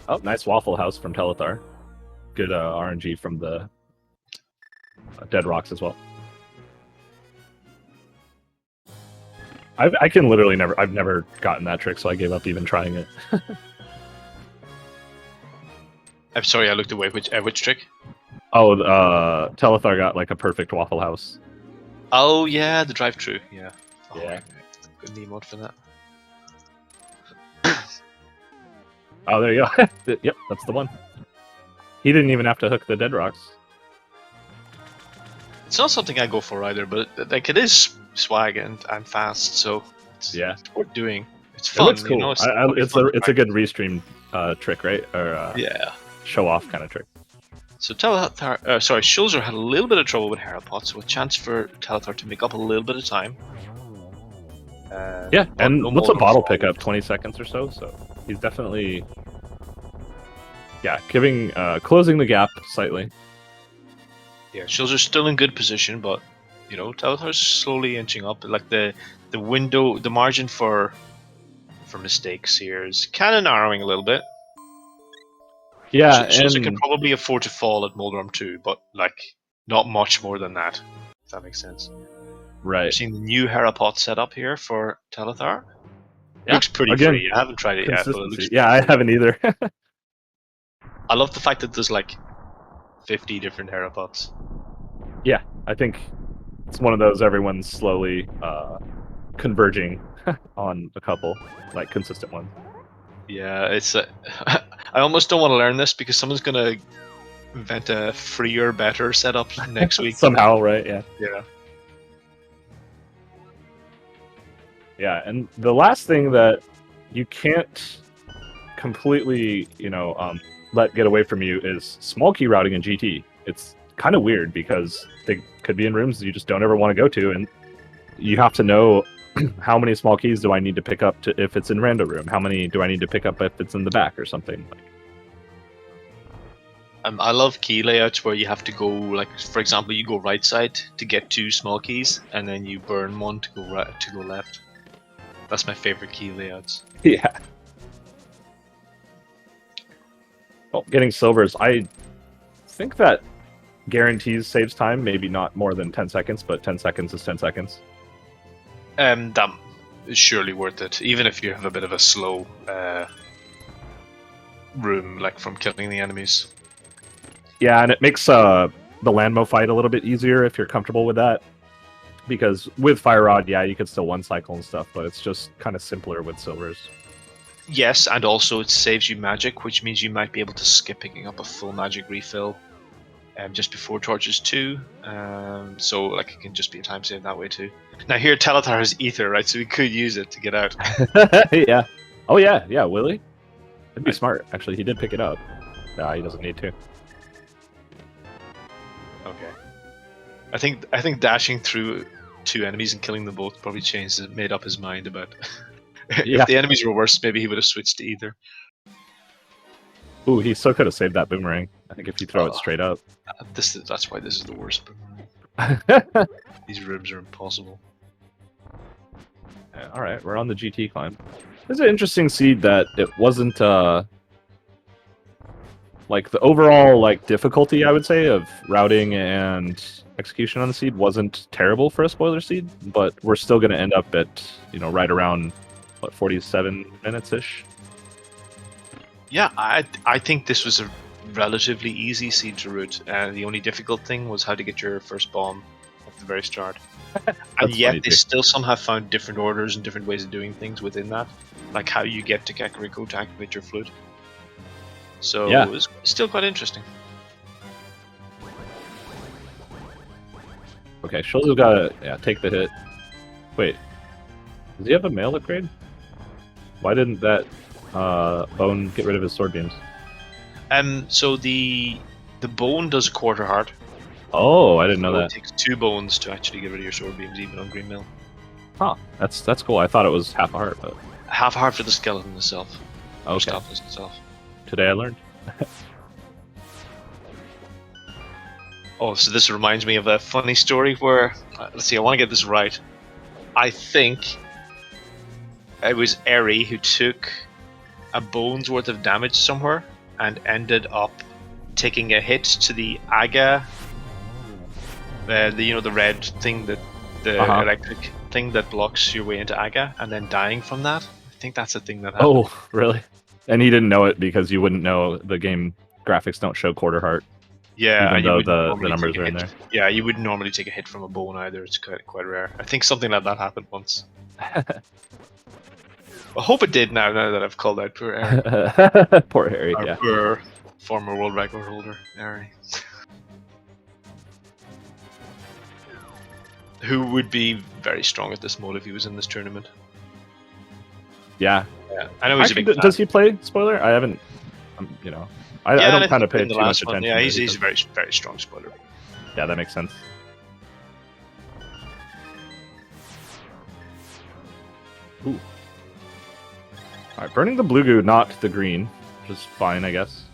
Oh, nice Waffle House from Telethar. Good RNG from the Dead Rocks as well. I can literally I've never gotten that trick, so I gave up even trying it. I'm sorry, I looked away. Which trick? Oh, Telethar got like a perfect Waffle House. Oh yeah, the drive-through. Yeah. Oh, yeah. Good knee mod for that. Oh, there you go. Yep, that's the one. He didn't even have to hook the Dead Rocks. It's not something I go for either, but like it is swag and fast, so it's worth doing. It's It fun, looks you know. cool. It's, it'll be fun to It's a good practice. restream trick, right? Or Yeah. show off kind of trick. So Telethar, sorry, Schulzer had a little bit of trouble with Herapot, so a chance for Telethar to make up a little bit of time. Yeah, But and no what's a Moldrum bottle for all pickup? this. 20 seconds or so. So he's definitely, yeah, giving closing the gap slightly. Yeah, Schulzer's still in good position, but you know, Telethar's slowly inching up. Like the window, the margin for mistakes here is kind of narrowing a little bit. Yeah, Schulzer can and probably afford to fall at Moldrum too, but like not much more than that. If that makes sense. We're right. seeing the new Herapot set up here for Telethar. Yeah, Looks pretty again, free. I haven't tried it yet, but it looks consistency. Yeah, pretty I free. haven't either. I love the fact that there's like 50 different Herapots. Yeah, I think it's one of those everyone's slowly converging on a couple, like consistent ones. Yeah, it's. I almost don't want to learn this because someone's gonna invent a freer, better setup next week. Somehow, right? Yeah. Yeah. Yeah, and the last thing that you can't completely, let get away from you is small key routing in GT. It's kind of weird because they could be in rooms you just don't ever want to go to, and you have to know how many small keys do I need to pick up to if it's in random room. How many do I need to pick up if it's in the back or something? I love key layouts where you have to go, like for example, you go right side to get 2 small keys, and then you burn one to go right to go left. That's my favorite key layouts. Yeah. Well, getting silvers, I think that guarantees saves time. Maybe not more than 10 seconds, but 10 seconds is 10 seconds. That is surely worth it, even if you have a bit of a slow room, like from killing the enemies. Yeah, and it makes the Landmo fight a little bit easier if you're comfortable with that. Because with Fire Rod, yeah, you could still one cycle and stuff, but it's just kind of simpler with silvers. Yes, and also it saves you magic, which means you might be able to skip picking up a full magic refill just before torches 2. So like it can just be a time save that way too. Now here Telethar has ether, right? So we could use it to get out. Yeah. Oh yeah, yeah, will he? That'd be smart. Actually, he did pick it up. Nah, he doesn't need to. Okay. I think dashing through 2 enemies and killing them both probably made up his mind about. Yeah. If the enemies were worse, maybe he would have switched to ether. Ooh, he still could have saved that boomerang. I think if you throw it straight up. That's why this is the worst boomerang. These rooms are impossible. All right, we're on the GT climb. It's an interesting seed that it wasn't like the overall like difficulty, I would say, of routing and execution on the seed wasn't terrible for a spoiler seed, but we're still going to end up at right around what 47 minutes ish. Yeah, I think this was a relatively easy seed to root. The only difficult thing was how to get your first bomb at the very start. And yet they still somehow found different orders and different ways of doing things within that, like how you get to Kakariko to activate your flute. So yeah, it was still quite interesting. Okay, Schulzer's gotta take the hit. Wait, does he have a mail upgrade? Why didn't that bone get rid of his sword beams? So the bone does a quarter heart. Oh, I didn't know that. It takes 2 bones to actually get rid of your sword beams, even on Green Mill. Huh, that's cool. I thought it was half a heart, but half a heart for the skeleton itself. Okay. Itself. Today I learned. Oh, so this reminds me of a funny story where, let's see, I want to get this right. I think it was Eri who took a bone's worth of damage somewhere and ended up taking a hit to the Aga, the red thing, that the electric thing that blocks your way into Aga, and then dying from that. I think that's a thing that happened. Oh, really? And he didn't know it because you wouldn't know the game graphics don't show quarter heart. Yeah, even though the numbers are in there. Yeah, you wouldn't normally take a hit from a bone either. It's quite rare. I think something like that happened once. I hope it did now that I've called out poor Eri. Poor Harry, yeah. Poor former world record holder, Eri. Who would be very strong at this mode if he was in this tournament. Yeah. Yeah, I know he's a Actually, big fan. does he play spoiler? I haven't. You know, I Yeah, don't I kind of think pay in the too much last one, attention. yeah, to he's it a very very strong spoiler. Yeah, that makes sense. Ooh. All right, burning the blue goo, not the green, which is fine, I guess.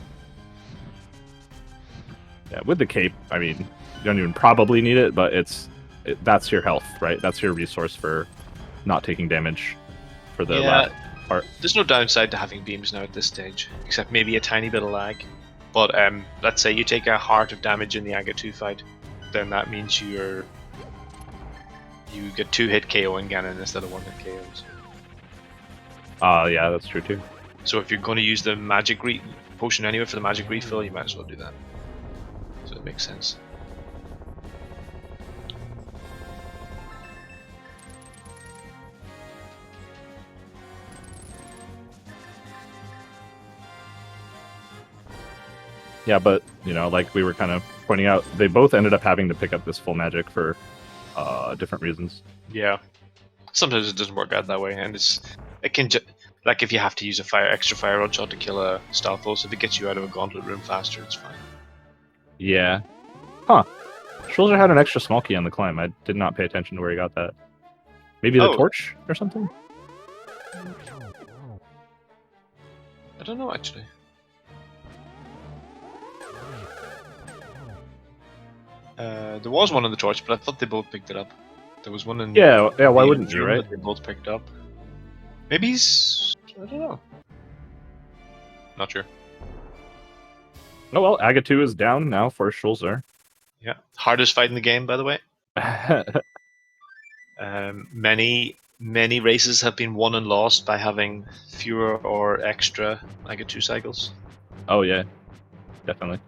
Yeah, with the cape, I mean, you don't even probably need it, but that's your health, right? That's your resource for not taking damage for the last part. There's no downside to having beams now at this stage, except maybe a tiny bit of lag. But let's say you take a heart of damage in the Agate 2 fight, then that means you get 2-hit KO in Ganon instead of 1-hit KOs. Yeah, that's true too. So if you're going to use the magic potion anyway for the magic refill, you might as well do that. So it makes sense. Yeah, but, you know, like we were kind of pointing out, they both ended up having to pick up this full magic for different reasons. Yeah. Sometimes it doesn't work out that way, and it can like if you have to use a extra fire rod shot to kill a Stalfos, if it gets you out of a gauntlet room faster, it's fine. Yeah. Huh. Schulzer had an extra small key on the climb. I did not pay attention to where he got that. Maybe the torch or something? I don't know, actually. There was one in the torch, but I thought they both picked it up. There was one in... Yeah, why wouldn't you, right? That they both picked up. Maybe he's... I don't know. Not sure. Oh well, Agate 2 is down now for Schulzer. Yeah. Hardest fight in the game, by the way. Many races have been won and lost by having fewer or extra Agate 2 cycles. Oh yeah, definitely.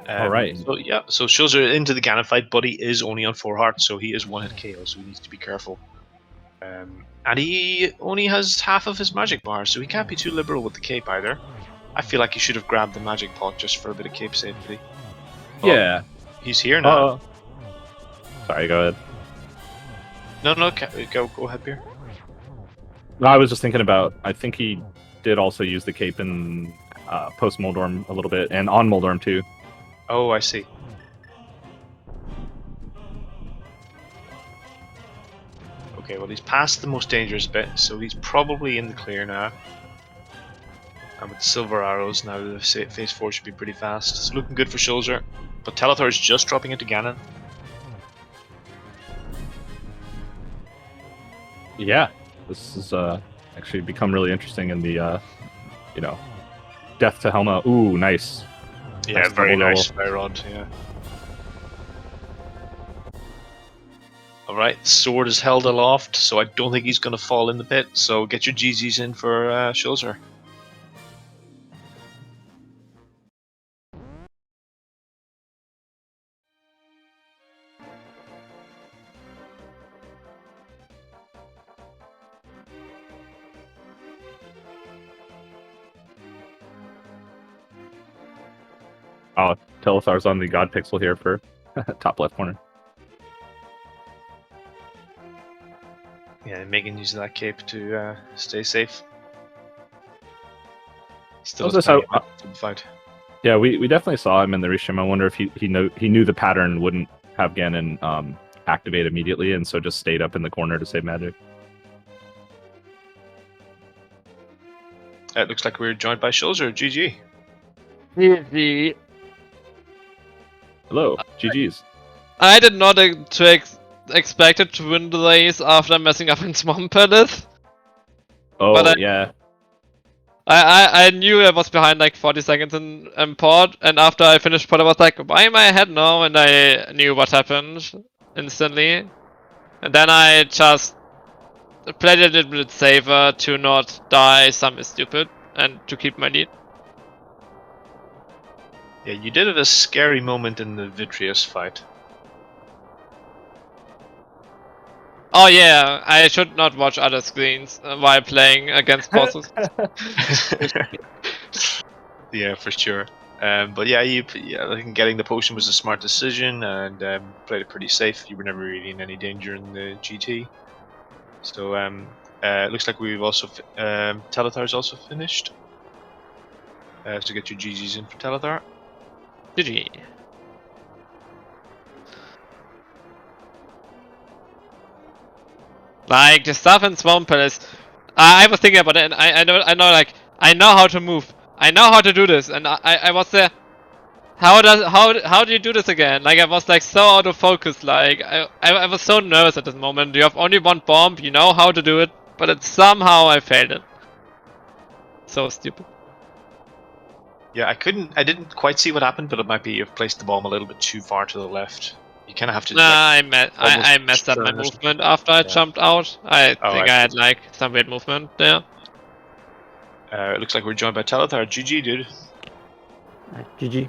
All right. So yeah, so Schulzer into the Ganon fight, but he is only on 4 hearts, so he is 1-hit KO, so he needs to be careful. And he only has half of his magic bar, so he can't be too liberal with the cape either. I feel like he should have grabbed the magic pot just for a bit of cape safety. But yeah. He's here now. Sorry, go ahead. No, go ahead, Beer. No, I was just thinking about, I think he did also use the cape in post Moldorm a little bit, and on Moldorm too. Oh, I see. Okay, well he's past the most dangerous bit, so he's probably in the clear now. And with silver arrows, now the phase 4 should be pretty fast. It's looking good for Schulzer, but Telethar is just dropping into Ganon. Yeah, this has actually become really interesting in the, you know, death to Helma. Ooh, nice. Yeah, nice very double nice fire rod, yeah. Alright, sword is held aloft, so I don't think he's going to fall in the pit, so get your GGs in for Schulzer. Oh, Telethar's on the God Pixel here for top left corner. Yeah, making use of that cape to stay safe. Still has plenty of to fight. Yeah, we definitely saw him in the Rishim. I wonder if he knew the pattern wouldn't have Ganon activate immediately, and so just stayed up in the corner to save magic. It looks like we're joined by Schulzer. GG. GG. Hello, GG's. I did not expect it to win the race after messing up in Swamp Palace. Oh, but yeah. I knew I was behind like 40 seconds in port, and after I finished port I was like, why am I ahead now? And I knew what happened instantly. And then I just played a little bit safer to not die something stupid and to keep my lead. Yeah, you did have a scary moment in the Vitreous fight. Oh yeah, I should not watch other screens while playing against bosses. Yeah, for sure. But yeah, I think getting the potion was a smart decision, and played it pretty safe. You were never really in any danger in the GT. So it looks like we've also Telethar's also finished. So get your GGs in for Telethar. GG. Like the stuff in Swamp Palace, I was thinking about it, and I know, like I know how to move, I know how to do this, and I was there. How do you do this again? Like I was like so out of focus. Like I was so nervous at this moment. You have only one bomb. You know how to do it, but somehow I failed it. So stupid. Yeah, I didn't quite see what happened, but it might be you've placed the bomb a little bit too far to the left. You kind of have to. Nah, like, I messed up my turn or something. movement after I Yeah. jumped out. I Oh, think I I had like some weird movement there. It looks like we're joined by Telethar. GG, dude. GG.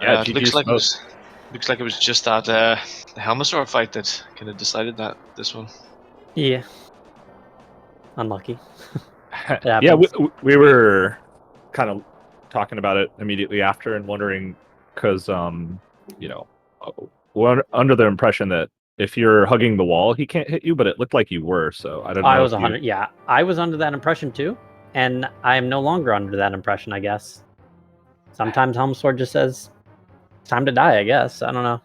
Yeah, It GG looks like smoke. looks like it was just that Helmasaur fight that kind of decided that this one. Yeah. Unlucky. Yeah, we were kind of talking about it immediately after and wondering, because you know, we're under the impression that if you're hugging the wall, he can't hit you, but it looked like you were. So I don't know. I was if you- 100. Yeah, I was under that impression too, and I am no longer under that impression. I guess. Sometimes Helmsword just says, "It's time to die." I guess. I don't know.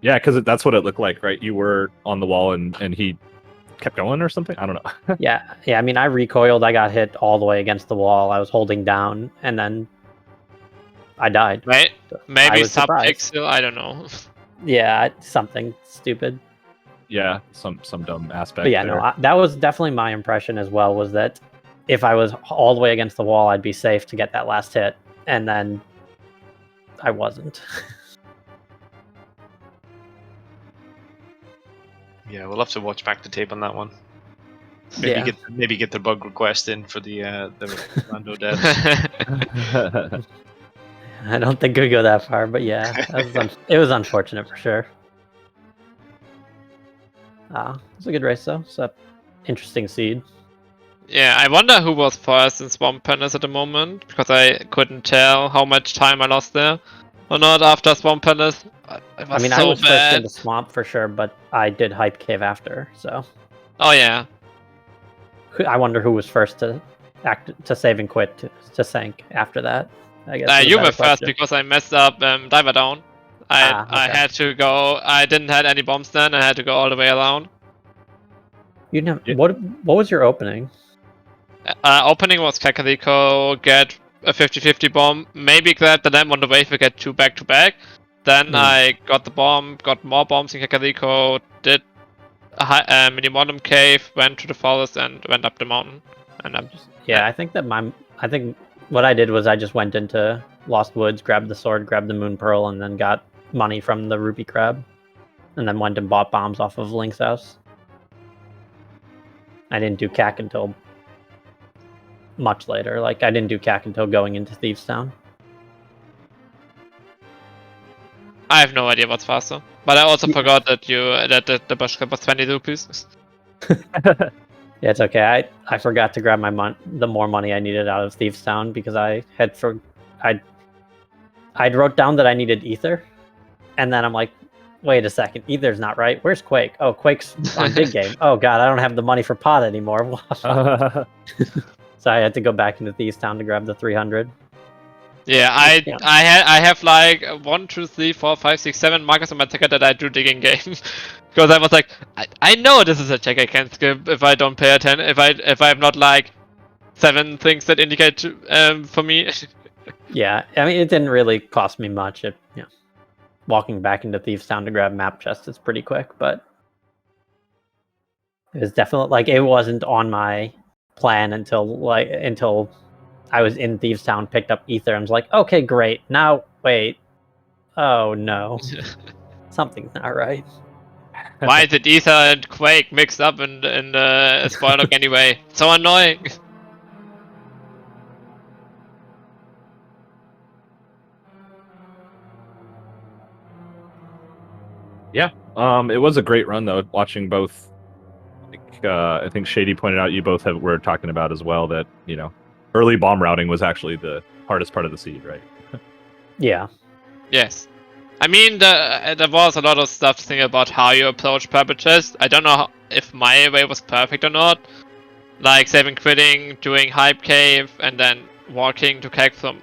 Yeah, because that's what it looked like, right? You were on the wall and he kept going or something. I don't know. Yeah. I mean, I recoiled. I got hit all the way against the wall. I was holding down, and then I died. Right? Maybe was surprised. sub-pixel. I don't know. Yeah, something stupid. Yeah, some dumb aspect. But yeah, there. no, that was definitely my impression as well. Was that if I was all the way against the wall, I'd be safe to get that last hit, and then I wasn't. Yeah, we'll have to watch back the tape on that one. Yeah. Maybe get the bug request in for the rando devs. I don't think we go that far, but yeah, it was unfortunate for sure. It was a good race though. It's a interesting seed. Yeah, I wonder who was first in Swamp Palace at the moment, because I couldn't tell how much time I lost there or not after Swamp Palace. I mean, I was first in the swamp for sure, but I did Hype Cave after, so. Oh yeah. I wonder who was first to save and quit to sink after that. I guess. You were first because I messed up Diver Down. I okay. had to go. I didn't have any bombs then. I had to go all the way around. You know what was your opening? Opening was Kakariko, get a 50-50 bomb, maybe grab the lamp on the wave, we get 2 back-to-back. Then I got the bomb, got more bombs in Kakariko, did a Minimodum cave, went to the forest and went up the mountain. And I think what I did was I just went into Lost Woods, grabbed the sword, grabbed the Moon Pearl, and then got money from the Ruby Crab. And then went and bought bombs off of Link's house. I didn't do CAC until much later. Like, I didn't do CAC until going into Thieves Town. I have no idea what's faster. But I also forgot that the bush cap was 20 rupees. Yeah, it's okay. I forgot to grab the more money I needed out of Thieves Town because I wrote down that I needed Ether, and then I'm like, wait a second, Ether's not right. Where's Quake? Oh, Quake's on Big Game. Oh god, I don't have the money for pot anymore. So I had to go back into Thieves Town to grab the 300. Yeah, I have like 1, 2, 3, 4, 5, 6, 7 markers on my ticket that I do dig in game. Because I was like, I know this is a check I can't skip if I don't pay attention, if I have not like 7 things that indicate for me. Yeah, I mean, it didn't really cost me much. Walking back into Thieves Town to grab map chest is pretty quick, but it was definitely like it wasn't on my plan until I was in Thieves Town, picked up Ether, and was like, okay, great. Now wait, oh no, something's not right. Why is it Ether and Quake mixed up in the spoiler anyway? So annoying. Yeah, it was a great run though. Watching both, I think Shady pointed out you both were talking about as well that early bomb routing was actually the hardest part of the seed, right? Yeah. Yes. I mean, there was a lot of stuff to think about how you approach purple chest. I don't know if my way was perfect or not. Like saving quitting, doing hype cave, and then walking to keg from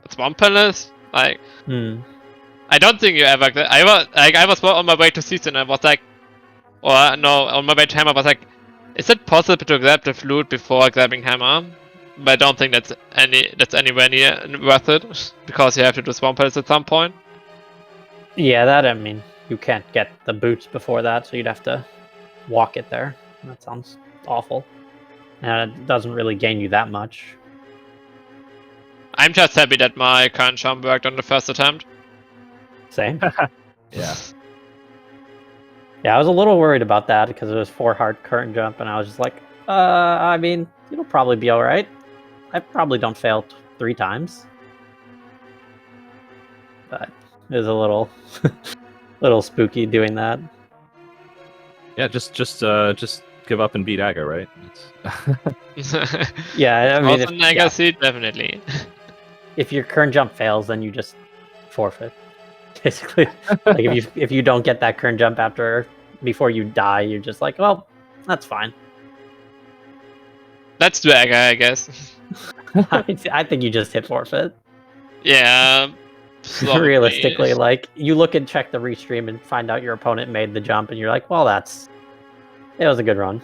Swamp Palace. Like, I don't think you ever. I was on my way to season and was like, or no, on my way to hammer was like, is it possible to grab the flute before grabbing hammer? But I don't think that's anywhere near worth it because you have to do Swamp Palace at some point. Yeah, that, I mean, you can't get the boots before that, so you'd have to walk it there. That sounds awful. And it doesn't really gain you that much. I'm just happy that my current jump worked on the first attempt. Same. Yeah. Yeah, I was a little worried about that because it was 4 hard current jump, and I was just like, I mean, it'll probably be alright. I probably don't fail 3 times. But it was a little little spooky doing that. Yeah, just give up and beat Aga, right? Yeah, I mean, definitely. If your current jump fails, then you just forfeit. Basically, like if you don't get that current jump before you die, you're just like, well, that's fine. Let's do Aga, I guess. I think you just hit forfeit. Yeah. Realistically, like you look and check the restream and find out your opponent made the jump, and you're like, well, it was a good run.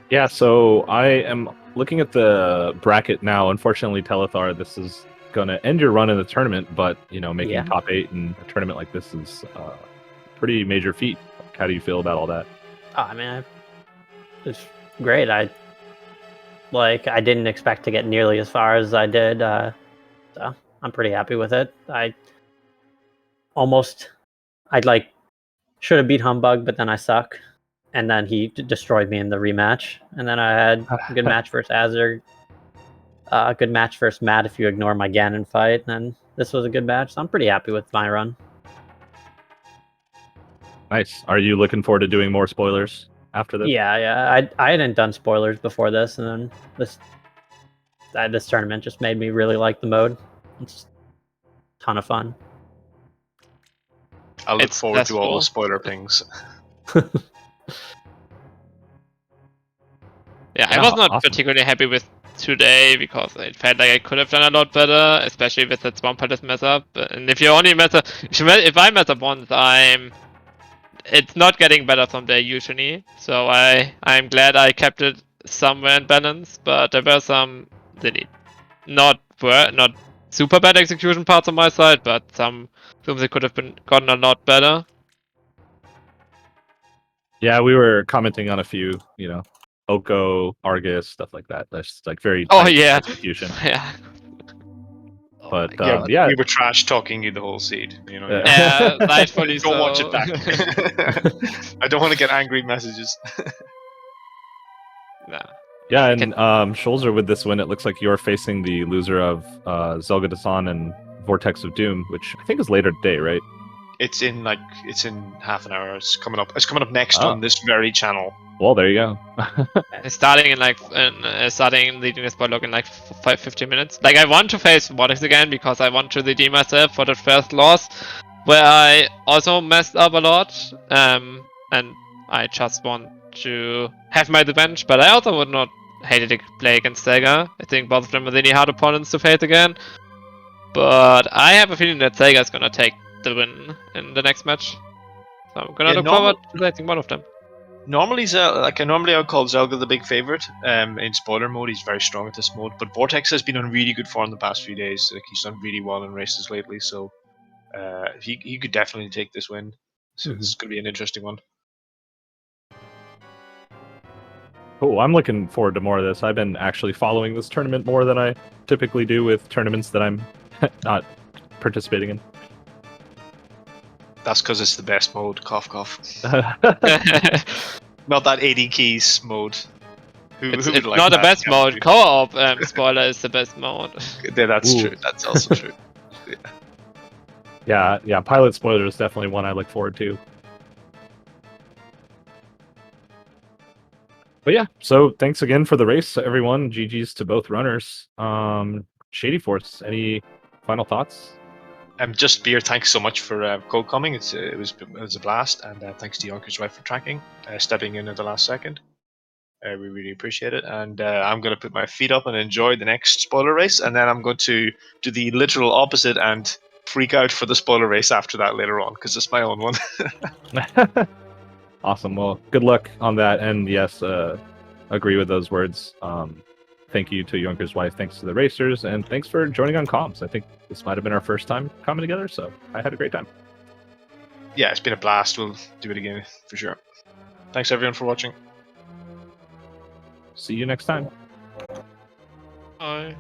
Yeah, so I am looking at the bracket now. Unfortunately, Telethar, this is going to end your run in the tournament, but making top 8 in a tournament like this is a pretty major feat. How do you feel about all that? Oh, I mean, it's great. I didn't expect to get nearly as far as I did, so I'm pretty happy with it. I should have beat Humbug, but then I suck. And then he destroyed me in the rematch. And then I had a good match versus Azure. A good match versus Matt if you ignore my Ganon fight. And this was a good match, so I'm pretty happy with my run. Nice. Are you looking forward to doing more spoilers after this? Yeah. I hadn't done spoilers before this, and then this tournament just made me really like the mode. It's a ton of fun. I look forward to all the spoiler pings. Yeah, I was not particularly happy with today because it felt like I could have done a lot better, especially with that Swamp Palace mess up. And if you only mess up, if I mess up once, it's not getting better from there usually. So I'm glad I kept it somewhere in balance, but there were some really not super bad execution parts on my side, but some that could have gotten a lot better. Yeah, we were commenting on a few, Oko, Argus, stuff like that. That's like very execution. Yeah. But we were trash talking you the whole seed. Yeah, rightfully so. Don't watch it back. I don't want to get angry messages. Nah. Yeah, and Schulzer with this win, it looks like you're facing the loser of Zelga Dasan and Vortex of Doom, which I think is later today, right? It's in half an hour. It's coming up. It's coming up next on this very channel. Well, there you go. It's starting starting leading the spot log in 15 minutes. Like, I want to face Vortex again because I want to redeem myself for the first loss, where I also messed up a lot. And I just want to have my revenge, but I also would not hate to play against Sega. I think both of them are really hard opponents to face again. But I have a feeling that Sega is gonna take the win in the next match. So I'm gonna look forward to facing one of them. Normally I would call Zelga the big favorite. In spoiler mode, he's very strong at this mode. But Vortex has been on really good form the past few days. Like, he's done really well in races lately, so he could definitely take this win. So it's gonna be an interesting one. Cool. I'm looking forward to more of this. I've been actually following this tournament more than I typically do with tournaments that I'm not participating in. That's because it's the best mode. Cough, cough. Not that 80 keys mode. It's not the best mode. Co-op spoiler is the best mode. Yeah, that's true. That's also true. Yeah. Pilot spoiler is definitely one I look forward to. But yeah, so thanks again for the race, everyone. GG's to both runners. Shady Force, any final thoughts? Just Beer, thanks so much for cold coming. It was a blast, and thanks to Yonkers Wife for tracking, stepping in at the last second. We really appreciate it, and I'm going to put my feet up and enjoy the next spoiler race, and then I'm going to do the literal opposite and freak out for the spoiler race after that later on, because it's my own one. Awesome. Well, good luck on that, and yes, agree with those words. Thank you to Younker's Wife, thanks to the racers, and thanks for joining on comms. I think this might have been our first time coming together, so I had a great time. Yeah, it's been a blast. We'll do it again for sure. Thanks everyone for watching. See you next time. Bye.